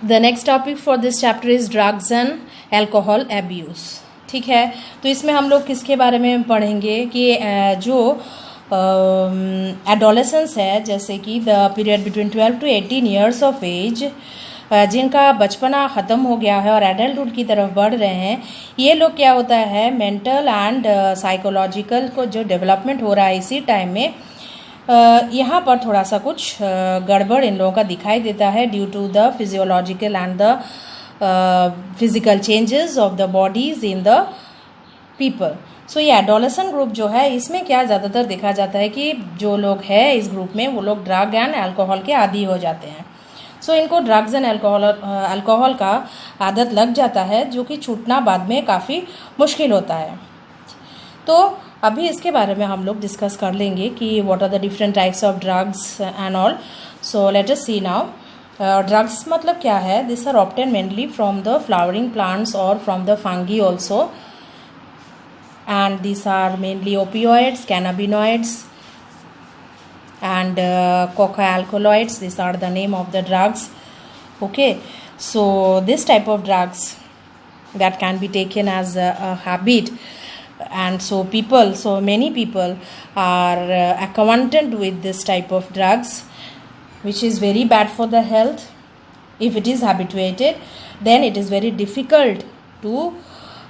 The next topic for this chapter is drugs and alcohol abuse. ठीक है, तो इसमें हम लोग किसके बारे में पढ़ेंगे कि जो एडोलेसेंस है, जैसे कि the period between 12 to 18 years of age, जिनका बचपना ख़त्म हो गया है और एडल्टहुड की तरफ बढ़ रहे हैं, ये लोग क्या होता है मेंटल एंड साइकोलॉजिकल को जो डेवलपमेंट हो रहा है इसी टाइम में, यहाँ पर थोड़ा सा कुछ गड़बड़ इन लोगों का दिखाई देता है due to the physiological and the physical changes of the bodies in the people. So ये एडोलेसेंट ग्रुप जो है, इसमें क्या ज़्यादातर देखा जाता है कि जो लोग हैं इस ग्रुप में वो लोग ड्रग एंड अल्कोहल के आदी हो जाते हैं। सो इनको ड्रग्स एंड अल्कोहल का आदत लग जाता है, जो कि छूटना बाद में काफ़ी मुश्किल होता है। तो अभी इसके बारे में हम लोग डिस्कस कर लेंगे कि what are the different types of drugs and all. So let us see now. Drugs मतलब क्या है? This are obtain mainly from the flowering plants और from the fungi also, and this are mainly opioids, cannabinoids and coca alkaloids. These are the name of the drugs. Okay, so this type of drugs that can be taken as a habit, and so many people are acquainted with this type of drugs, which is very bad for the health. If it is habituated, then it is very difficult to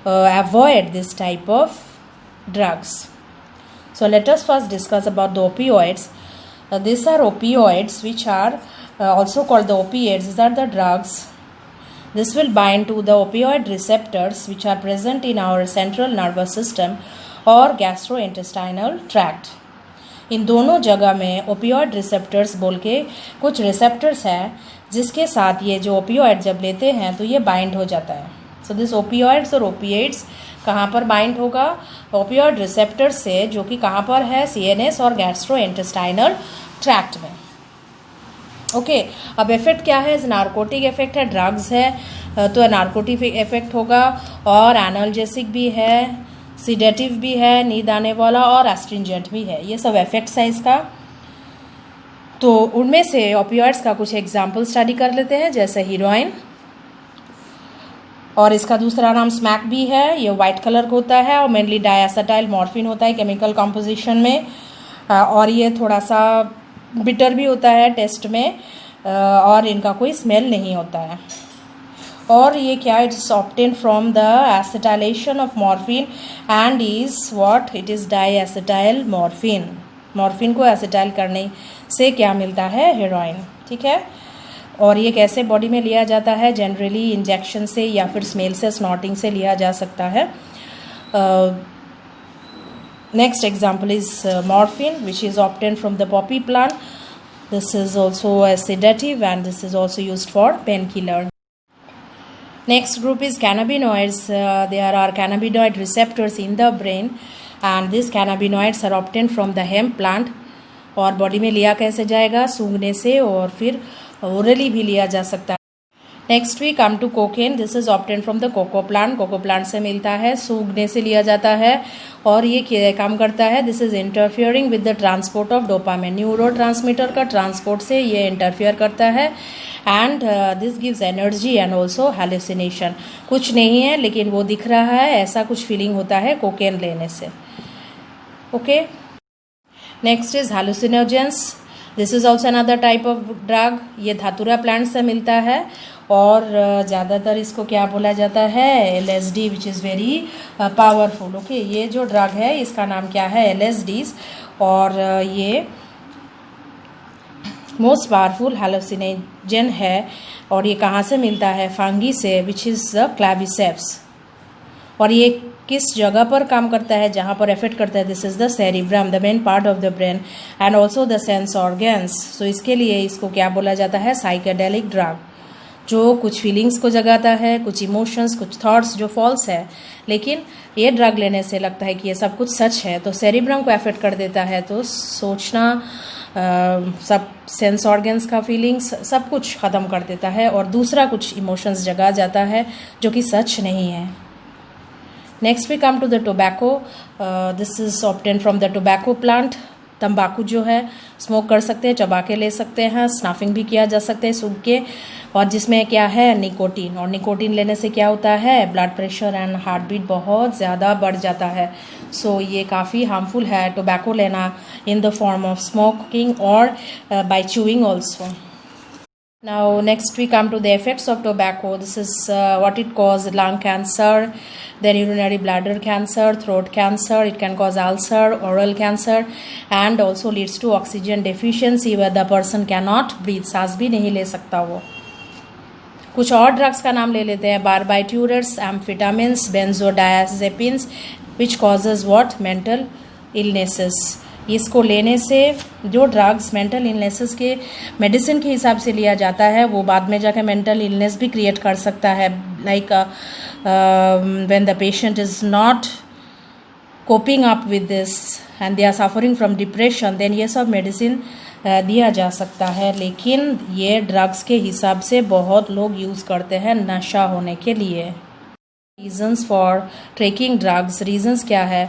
avoid this type of drugs. So let us first discuss about the opioids. These are opioids, which are also called the opiates. These are the drugs. This will bind to the opioid receptors, which are present in our central nervous system or gastrointestinal tract. इन दोनों जगह में opioid receptors बोल के कुछ receptors हैं, जिसके साथ ये जो ओपियोइड जब लेते हैं तो ये बाइंड हो जाता है। सो दिस ओपियोइड्स और ओपिएट्स कहाँ पर बाइंड होगा? ओपियोइड रिसेप्टर से, जो कि कहाँ पर है? सीएनएस और गैस्ट्रोइंटेस्टाइनल ट्रैक्ट में। ओके, अब इफेक्ट क्या है? नार्कोटिक इफेक्ट है, ड्रग्स है तो नार्कोटिक इफेक्ट होगा, और एनाल्जेसिक भी है, सीडेटिव भी है, नींद आने वाला, और एस्ट्रिंजेंट भी है। ये सब इफेक्ट्स है इसका। तो उनमें से ओपियोइड्स का कुछ एग्जाम्पल स्टडी कर लेते हैं, जैसे हीरोइन, और इसका दूसरा नाम स्मैक भी है। ये वाइट कलर का होता है और मेनली डायएसिटाइल मॉर्फिन होता है केमिकल कंपोजिशन में, और ये थोड़ा सा बिटर भी होता है टेस्ट में, और इनका कोई स्मेल नहीं होता है। और ये क्या? It's obtain from the acetylation of morphine and is what? It is diacetyl morphine. Morphine को एसिटाइल करने से क्या मिलता है? हेरोइन। ठीक है, और ये कैसे बॉडी में लिया जाता है? जनरली इंजेक्शन से या फिर स्मेल से, स्नॉटिंग से लिया जा सकता है। Next example is morphine, which is obtain from the Poppy plant. This is also a sedative and this is also used for painkiller. Next group is cannabinoids. There are cannabinoid receptors in the brain and these cannabinoids are obtained from the hemp plant. और body में लिया कैसे जाएगा? सूंघने से, और फिर orally भी लिया जा सकता है। Next we come to cocaine. This is obtain from the coca plant. Coca plant से मिलता है, सूंघने से लिया जाता है, और ये काम करता है, this is interfering with the transport of dopamine. Neurotransmitter का ट्रांसपोर्ट से ये इंटरफियर करता है, and this gives energy and also hallucination. कुछ नहीं है लेकिन वो दिख रहा है, ऐसा कुछ फीलिंग होता है कोकेन लेने से. Okay, next is hallucinogens. This is also another type of drug. ये धातुरा प्लांट से मिलता है, और ज़्यादातर इसको क्या बोला जाता है? LSD, which is very powerful. Okay, ये जो ड्रग है इसका नाम क्या है? LSD, और ये मोस्ट पावरफुल हेलुसिनोजन है. और ये कहाँ से मिलता है? फंगी से, विच इज़ क्लैविसेप्स. और ये किस जगह पर काम करता है? जहाँ पर इफेक्ट करता है, this is the cerebrum, the main part of the brain, and also the sense organs. So इसके लिए इसको क्या बोला जाता है? साइकेडेलिक ड्रग, जो कुछ फीलिंग्स को जगाता है, कुछ इमोशंस, कुछ थॉट्स जो फॉल्स है, लेकिन ये ड्रग लेने से लगता है कि ये सब कुछ सच है. तो सेरिब्रम को अफेक्ट कर देता है, तो सोचना, सब सेंस ऑर्गन्स का फीलिंग्स सब कुछ ख़त्म कर देता है, और दूसरा कुछ इमोशंस जगा जाता है जो कि सच नहीं है. Next we come to the tobacco. This is obtain from the tobacco plant. तंबाकू जो है स्मोक कर सकते हैं, चबा के ले सकते हैं, स्नाफिंग भी किया जा सकते हैं सूख के. और जिसमें क्या है, निकोटीन। और निकोटीन लेने से क्या होता है, blood pressure and heart beat बहुत ज़्यादा बढ़ जाता है। सो ये काफ़ी हार्मफुल है टोबैको लेना in the form of smoking और by chewing also. Now next we come to the effects of tobacco. This is what it causes: lung cancer, then urinary bladder cancer, throat cancer. It can cause ulcer, oral cancer, and also leads to oxygen deficiency where the person cannot breathe. सांस भी नहीं ले सकता वो। कुछ और drugs का नाम ले लेते हैं: barbiturates, amphetamines, benzodiazepines, which causes what, mental illnesses. इसको लेने से जो ड्रग्स मेंटल इलनेसेस के मेडिसिन के हिसाब से लिया जाता है वो बाद में जाकर मेंटल इलनेस भी क्रिएट कर सकता है। Like when the patient is not coping up with this and they are suffering from depression, then ये सब मेडिसिन दिया जा सकता है। लेकिन ये ड्रग्स के हिसाब से बहुत लोग यूज़ करते हैं नशा होने के लिए। Reasons for taking drugs, reasons क्या है?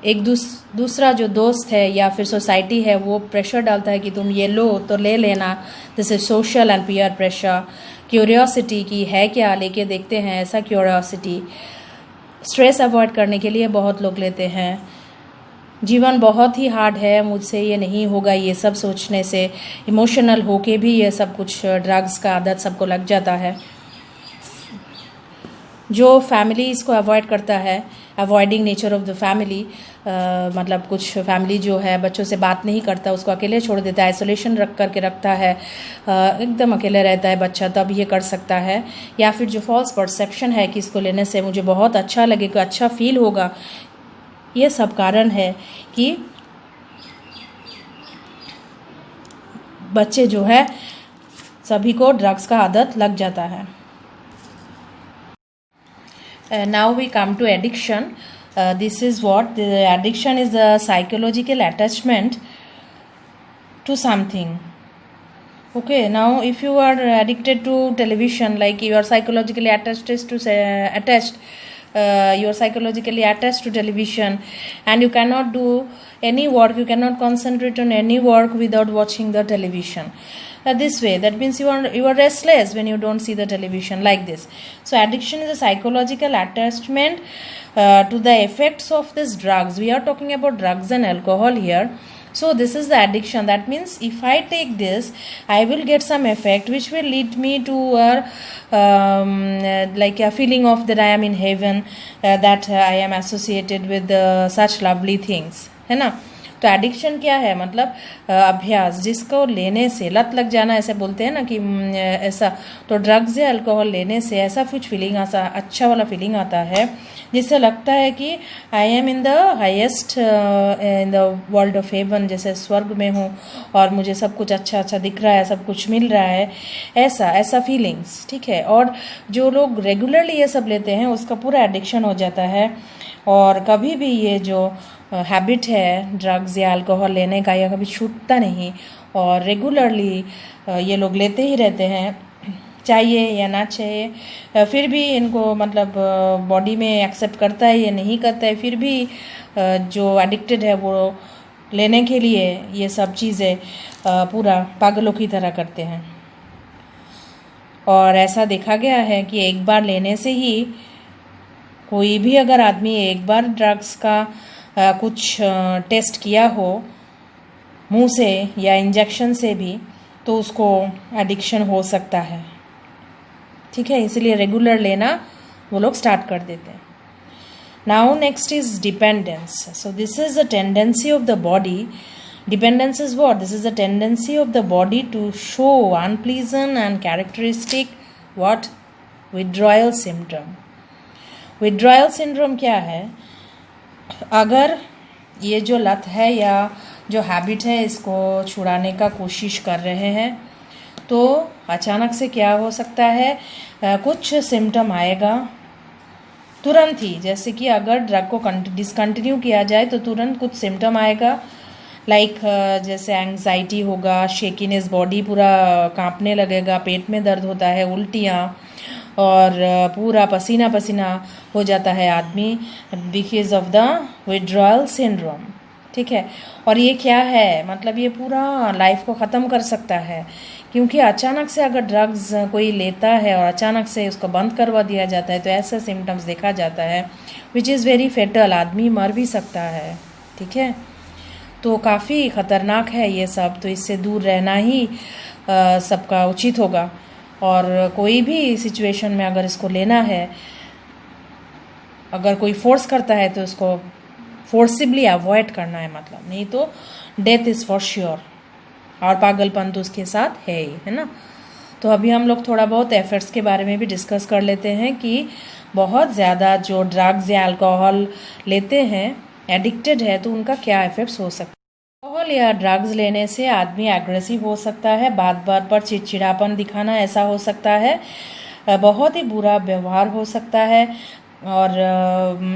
एक दूसरा जो दोस्त है या फिर सोसाइटी है वो प्रेशर डालता है कि तुम ये लो तो ले लेना। This is social and peer pressure. Curiosity की है क्या, लेके देखते हैं, ऐसा क्यूरियोसिटी। स्ट्रेस अवॉइड करने के लिए बहुत लोग लेते हैं। जीवन बहुत ही हार्ड है, मुझसे ये नहीं होगा, ये सब सोचने से इमोशनल होके भी ये सब कुछ ड्रग्स का आदत सबको लग जाता है। जो फैमिली इसको अवॉइड करता है, avoiding nature of the family, मतलब कुछ फैमिली जो है बच्चों से बात नहीं करता, उसको अकेले छोड़ देता है, आइसोलेशन रख करके रखता है, एकदम अकेले रहता है बच्चा, तब ये कर सकता है। या फिर जो फॉल्स परसेप्शन है कि इसको लेने से मुझे बहुत अच्छा लगेगा, अच्छा फील होगा, ये सब कारण है कि बच्चे जो है सभी को ड्रग्स का आदत लग जाता है। Now we come to addiction. This is what the addiction is: a psychological attachment to something. Okay, now if you are addicted to television, like you are psychologically attached you are psychologically attached to television, and you cannot do any work, you cannot concentrate on any work without watching the television. This way, that means you are restless when you don't see the television, like this. So addiction is a psychological attachment to the effects of these drugs. We are talking about drugs and alcohol here. So this is the addiction. That means if I take this, I will get some effect which will lead me to like a feeling of that I am in heaven, that I am associated with such lovely things, है ना। तो addiction क्या है? मतलब अभ्यास, जिसको लेने से लत लग जाना, ऐसे बोलते हैं ना कि ऐसा। तो ड्रग्स या अल्कोहल लेने से ऐसा कुछ फीलिंग, ऐसा अच्छा वाला फीलिंग आता है जिससे लगता है कि I am in the highest in the world of haven, जैसे स्वर्ग में हूँ और मुझे सब कुछ अच्छा अच्छा दिख रहा है, सब कुछ मिल रहा है, ऐसा फीलिंग्स, ठीक है। और जो लोग रेगुलरली ये सब लेते हैं उसका पूरा एडिक्शन हो जाता है, और कभी भी ये जो हैबिट है ड्रग्स या अल्कोहल लेने का, यह कभी छूटता नहीं, और रेगुलरली ये लोग लेते ही रहते हैं, चाहिए या ना चाहिए। फिर भी इनको मतलब बॉडी में एक्सेप्ट करता है या नहीं करता है, फिर भी जो एडिक्टेड है वो लेने के लिए ये सब चीज़ें पूरा पागलों की तरह करते हैं। और ऐसा देखा गया है कि एक बार लेने से ही, कोई भी अगर आदमी एक बार ड्रग्स का कुछ टेस्ट किया हो मुंह से या इंजेक्शन से भी, तो उसको एडिक्शन हो सकता है, ठीक है। इसलिए रेगुलर लेना वो लोग स्टार्ट कर देते हैं। Now next is dependence. So this is a tendency of the body. Dependence is what? This is a tendency of the body to show unpleasant and characteristic what? Withdrawal symptom. Withdrawal syndrome क्या है? अगर ये जो लत है या जो habit है इसको छुड़ाने का कोशिश कर रहे हैं, तो अचानक से क्या हो सकता है, कुछ सिम्टम आएगा तुरंत ही। जैसे कि अगर ड्रग को डिसकंटिन्यू किया जाए तो तुरंत कुछ सिम्टम आएगा, लाइक जैसे एंग्जाइटी होगा, शेकीनेस, बॉडी पूरा कांपने लगेगा, पेट में दर्द होता है, उल्टियाँ, और पूरा पसीना पसीना हो जाता है आदमी, because of the withdrawal syndrome, ठीक है। और ये क्या है? मतलब ये पूरा लाइफ को ख़त्म कर सकता है, क्योंकि अचानक से अगर ड्रग्स कोई लेता है और अचानक से उसको बंद करवा दिया जाता है तो ऐसा सिम्टम्स देखा जाता है विच इज़ वेरी फेटल, आदमी मर भी सकता है। ठीक है, तो काफ़ी ख़तरनाक है ये सब, तो इससे दूर रहना ही सबका उचित होगा। और कोई भी सिचुएशन में अगर इसको लेना है, अगर कोई फोर्स करता है तो उसको फोर्सिबली अवॉइड करना है, मतलब नहीं तो डेथ इज़ फॉर श्योर, और पागलपन तो उसके साथ है ही, है ना। तो अभी हम लोग थोड़ा बहुत एफर्ट्स के बारे में भी डिस्कस कर लेते हैं कि बहुत ज़्यादा जो ड्रग्स या अल्कोहल लेते हैं, एडिक्टेड है, तो उनका क्या इफेक्ट्स हो सकता है। अल्कोहल या ड्रग्स लेने से आदमी एग्रेसिव हो सकता है, बात बात पर चिड़चिड़ापन दिखाना ऐसा हो सकता है, बहुत ही बुरा व्यवहार हो सकता है, और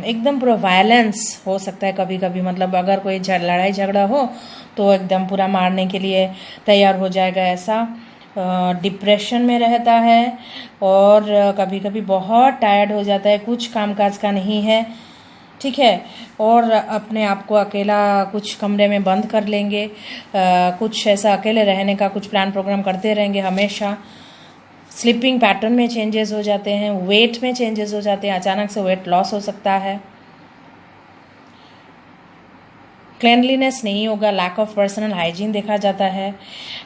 एकदम पूरा वायलेंस हो सकता है कभी कभी। मतलब अगर कोई लड़ाई झगड़ा हो तो एकदम पूरा मारने के लिए तैयार हो जाएगा, ऐसा डिप्रेशन में रहता है, और कभी कभी बहुत टायर्ड हो जाता है, कुछ कामकाज का नहीं है। ठीक है, और अपने आप को अकेला कुछ कमरे में बंद कर लेंगे, कुछ ऐसा अकेले रहने का कुछ प्लान प्रोग्राम करते रहेंगे हमेशा। स्लीपिंग पैटर्न में चेंजेस हो जाते हैं, वेट में चेंजेस हो जाते हैं, अचानक से वेट लॉस हो सकता है, क्लेनलीनेस नहीं होगा, लैक ऑफ पर्सनल हाइजीन देखा जाता है।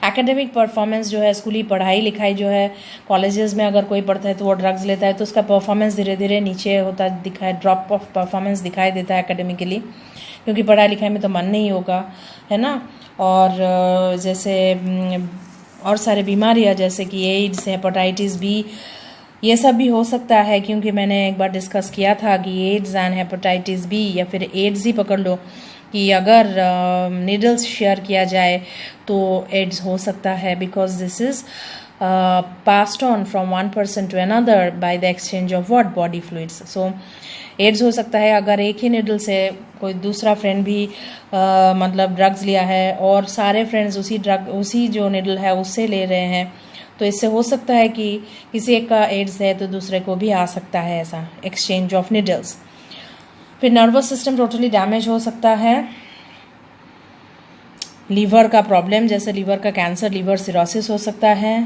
एकेडमिक परफॉर्मेंस जो है, स्कूली पढ़ाई लिखाई जो है, कॉलेजेस में अगर कोई पढ़ता है तो वो ड्रग्स लेता है तो उसका परफॉर्मेंस धीरे धीरे नीचे होता दिखाई, ड्रॉप ऑफ परफॉर्मेंस दिखाई देता है एकेडमिकली, क्योंकि पढ़ाई लिखाई में तो मन नहीं होगा, है ना। और जैसे और सारे बीमारियाँ जैसे कि एड्स, हेपेटाइटिस बी, ये सब भी हो सकता है, क्योंकि मैंने एक बार डिस्कस किया था कि एड्स एंड हेपेटाइटिस बी या फिर एड्स ही पकड़ लो, कि अगर नीडल्स शेयर किया जाए तो एड्स हो सकता है, because this is passed on from one person to another by the exchange of what body fluids. So AIDS हो सकता है अगर एक ही नीडल से कोई दूसरा फ्रेंड भी मतलब ड्रग्स लिया है और सारे फ्रेंड्स उसी जो नीडल है उससे ले रहे हैं, तो इससे हो सकता है कि किसी एक का एड्स है तो दूसरे को भी आ सकता है, ऐसा एक्सचेंज ऑफ नीडल्स। फिर नर्वस सिस्टम टोटली डैमेज हो सकता है, लीवर का प्रॉब्लम जैसे लीवर का कैंसर, लीवर सिरोसिस हो सकता है,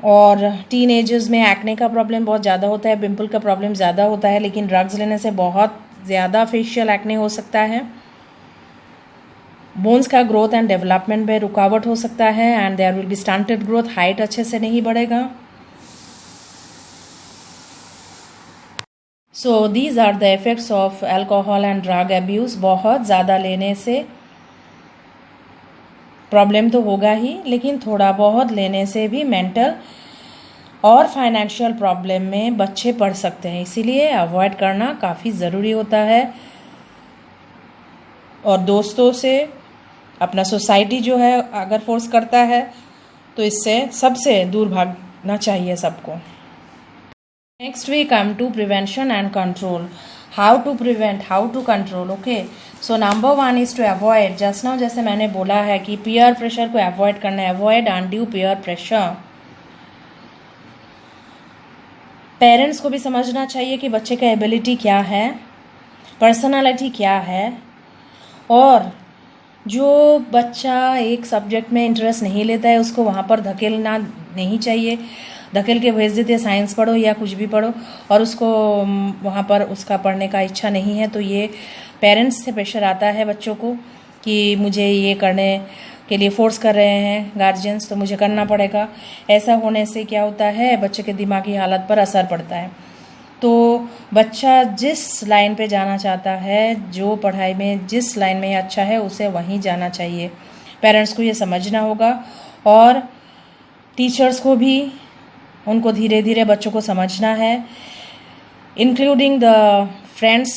और टीन एजर्स में एक्ने का प्रॉब्लम बहुत ज़्यादा होता है, पिंपल का प्रॉब्लम ज़्यादा होता है, लेकिन ड्रग्स लेने से बहुत ज़्यादा फेशियल एक्ने हो सकता है। बोन्स का ग्रोथ एंड डेवलपमेंट में रुकावट हो सकता है, and there will be stunted growth, height अच्छे से नहीं बढ़ेगा। So these are the effects of alcohol and drug abuse. बहुत ज़्यादा लेने से प्रॉब्लम तो होगा ही, लेकिन थोड़ा बहुत लेने से भी मेंटल और फाइनेंशियल प्रॉब्लम में बच्चे पड़ सकते हैं, इसीलिए अवॉइड करना काफ़ी ज़रूरी होता है। और दोस्तों से, अपना सोसाइटी जो है अगर फोर्स करता है तो इससे सबसे दूर भागना चाहिए सबको। Next we come to prevention and control. How to prevent, how to control. Okay, so number one is to avoid. Just now जैसे मैंने बोला है कि peer pressure को avoid करना है, avoid undue peer pressure. Parents को भी समझना चाहिए कि बच्चे का एबिलिटी क्या है, पर्सनालिटी क्या है, और जो बच्चा एक सब्जेक्ट में इंटरेस्ट नहीं लेता है उसको वहाँ पर धकेलना नहीं चाहिए। धकेल के भेज देते हैं साइंस पढ़ो या कुछ भी पढ़ो, और उसको वहाँ पर उसका पढ़ने का इच्छा नहीं है, तो ये पेरेंट्स से प्रेशर आता है बच्चों को कि मुझे ये करने के लिए फोर्स कर रहे हैं गार्जियंस, तो मुझे करना पड़ेगा। ऐसा होने से क्या होता है, बच्चे के दिमागी हालत पर असर पड़ता है। तो बच्चा जिस लाइन पे जाना चाहता है, जो पढ़ाई में जिस लाइन में अच्छा है, उसे वहीं जाना चाहिए। पेरेंट्स को ये समझना होगा, और टीचर्स को भी उनको धीरे धीरे बच्चों को समझना है, इंक्लूडिंग द फ्रेंड्स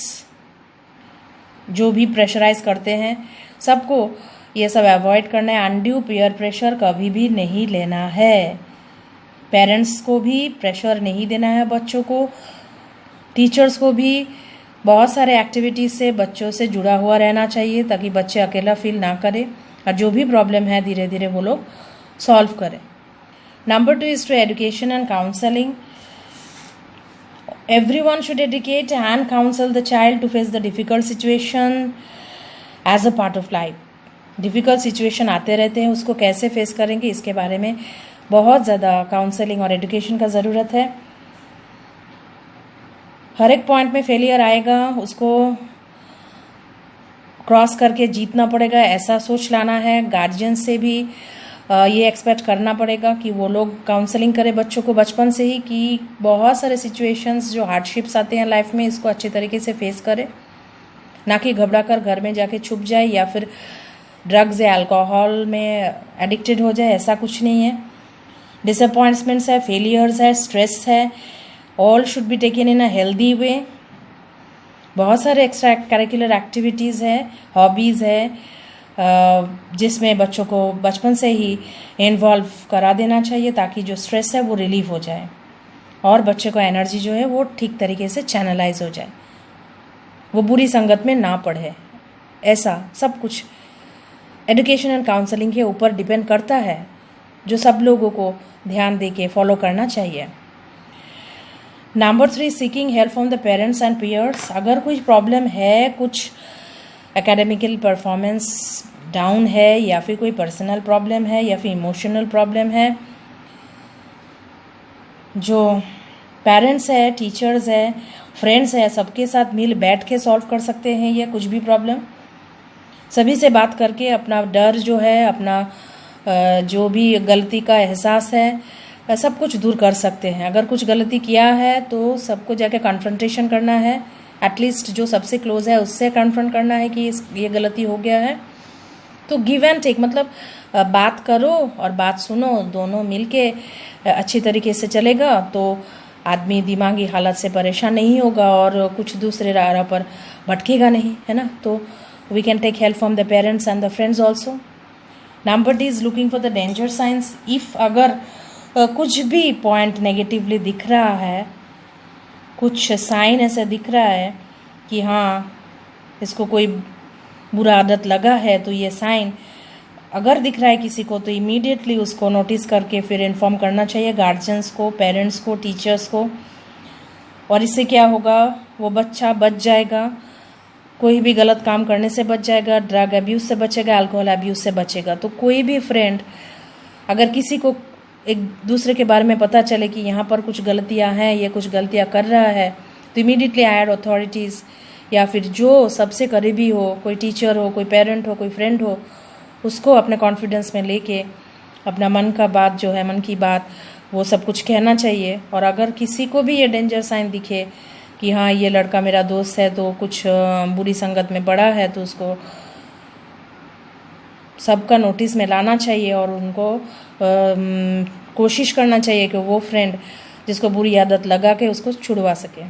जो भी प्रेशराइज करते हैं, सबको ये सब अवॉइड करना है। अनड्यू पीयर प्रेशर कभी भी नहीं लेना है, पेरेंट्स को भी प्रेशर नहीं देना है बच्चों को, टीचर्स को भी बहुत सारे एक्टिविटीज़ से बच्चों से जुड़ा हुआ रहना चाहिए, ताकि बच्चे अकेला फील ना करें, और जो भी प्रॉब्लम है धीरे धीरे वो लोग सॉल्व करें। Number two is to education and counseling. Everyone should educate and counsel the child to face the difficult situation as a part of life. Difficult situation आते रहते हैं, उसको कैसे फेस करेंगे, इसके बारे में बहुत ज़्यादा काउंसलिंग और एजुकेशन का ज़रूरत है। हर एक पॉइंट में फेलियर आएगा, उसको क्रॉस करके जीतना पड़ेगा, ऐसा सोच लाना है। गार्जियन से भी ये एक्सपेक्ट करना पड़ेगा कि वो लोग काउंसलिंग करें बच्चों को बचपन से ही, कि बहुत सारे सिचुएशंस जो हार्डशिप्स आते हैं लाइफ में, इसको अच्छे तरीके से फेस करें, ना कि घबरा कर घर में जाके छुप जाए या फिर ड्रग्स या अल्कोहल में एडिक्टेड हो जाए। ऐसा कुछ नहीं है। डिसअपॉइंटमेंट्स है, फेलियर्स है, स्ट्रेस है, all should be taken in a healthy way. बहुत सारे एक्स्ट्रा करिकुलर एक्टिविटीज़ है, हॉबीज़ है, जिसमें बच्चों को बचपन से ही इन्वॉल्व करा देना चाहिए, ताकि जो स्ट्रेस है वो रिलीव हो जाए और बच्चे को एनर्जी जो है वो ठीक तरीके से चैनलाइज हो जाए, वो बुरी संगत में ना पढ़े। ऐसा सब कुछ एजुकेशन एंड काउंसलिंग के ऊपर डिपेंड करता है, जो सब लोगों को ध्यान दे के फॉलो करना चाहिए। Number 3, seeking help from the parents and peers. अगर कोई प्रॉब्लम है, कुछ एकेडमिकल परफॉर्मेंस डाउन है, या फिर कोई पर्सनल प्रॉब्लम है, या फिर इमोशनल प्रॉब्लम है, जो पेरेंट्स है, टीचर्स है, फ्रेंड्स है, सबके साथ मिल बैठ के सॉल्व कर सकते हैं। या कुछ भी प्रॉब्लम सभी से बात करके अपना डर जो है, अपना जो भी गलती का एहसास है, सब कुछ दूर कर सकते हैं। अगर कुछ गलती किया है तो सबको जाके कन्फ्रंटेशन करना है, एटलीस्ट जो सबसे क्लोज है उससे कन्फ्रंट करना है कि ये गलती हो गया है। तो गिव एंड टेक, मतलब बात करो और बात सुनो, दोनों मिलके अच्छी तरीके से चलेगा तो आदमी दिमागी हालत से परेशान नहीं होगा और कुछ दूसरे राह पर भटकेगा नहीं, है ना। तो we can take help from the parents and the friends also. Number D is looking for the danger signs. If अगर कुछ भी पॉइंट नेगेटिवली दिख रहा है, कुछ साइन ऐसा दिख रहा है कि हाँ इसको कोई बुरा आदत लगा है, तो ये साइन अगर दिख रहा है किसी को तो इमीडिएटली उसको नोटिस करके फिर इन्फॉर्म करना चाहिए गार्जियंस को, पेरेंट्स को, टीचर्स को। और इससे क्या होगा, वो बच्चा बच जाएगा, कोई भी गलत काम करने से बच जाएगा, ड्रग अब्यूज़ से बचेगा, अल्कोहल अब्यूज़ से बचेगा। तो कोई भी फ्रेंड अगर किसी को एक दूसरे के बारे में पता चले कि यहाँ पर कुछ गलतियाँ हैं, ये कुछ गलतियाँ कर रहा है, तो इमीडिएटली हायर अथॉरिटीज़ या फिर जो सबसे करीबी हो, कोई टीचर हो, कोई पेरेंट हो, कोई फ्रेंड हो, उसको अपने कॉन्फिडेंस में लेके अपना मन का बात जो है, मन की बात, वो सब कुछ कहना चाहिए। और अगर किसी को भी ये डेंजर साइन दिखे कि हाँ ये लड़का मेरा दोस्त है तो कुछ बुरी संगत में पड़ा है, तो उसको सबका नोटिस में लाना चाहिए और उनको कोशिश करना चाहिए कि वो फ्रेंड जिसको बुरी आदत लगा के उसको छुड़वा सके।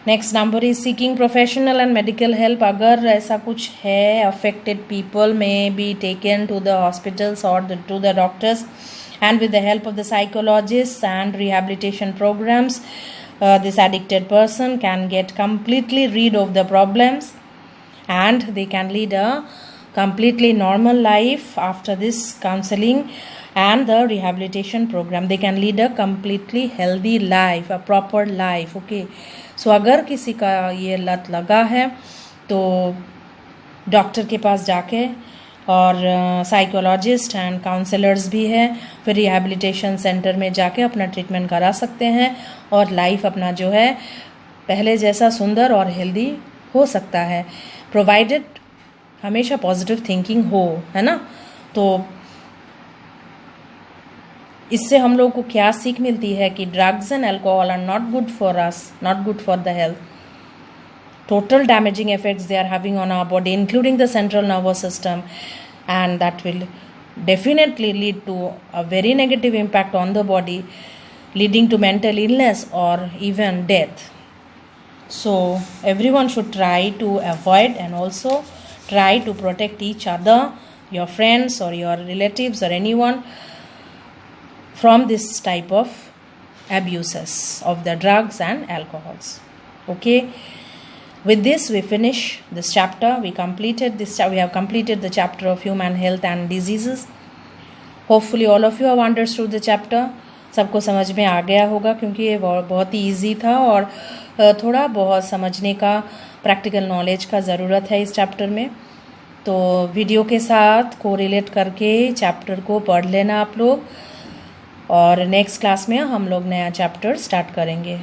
Next number is seeking professional and medical help. अगर ऐसा कुछ है, affected people may be taken to the hospitals और to the doctors and with the help of the psychologists and rehabilitation programs, this addicted person can get completely rid of the problems and they can lead a completely normal life after this counseling and the rehabilitation program. They can lead a completely healthy life, a proper life. Okay, so अगर किसी का ये लत लगा है तो doctor के पास जाके, और साइकोलॉजिस्ट एंड काउंसलर्स भी है, फिर रिहैबिलिटेशन सेंटर में जाके अपना ट्रीटमेंट करा सकते हैं और लाइफ अपना जो है पहले जैसा सुंदर और हेल्दी हो सकता है, प्रोवाइडेड हमेशा पॉजिटिव थिंकिंग हो, है ना। तो इससे हम लोग को क्या सीख मिलती है कि drugs and alcohol are not good for us, not good for the health. Total damaging effects they are having on our body, including the central nervous system, and that will definitely lead to a very negative impact on the body, leading to mental illness or even death. So everyone should try to avoid and also try to protect each other, your friends or your relatives or anyone, from this type of abuses of the drugs and alcohols. Okay, with this we finish this chapter. We have completed the chapter of human health and diseases. Hopefully all of you have understood the chapter. सबको समझ में आ गया होगा क्योंकि ये बहुत ही easy था और थोड़ा बहुत समझने का, प्रैक्टिकल नॉलेज का ज़रूरत है इस चैप्टर में. तो वीडियो के साथ कोरिलेट करके चैप्टर को पढ़ लेना आप लोग, और नेक्स्ट क्लास में हम लोग नया चैप्टर स्टार्ट करेंगे।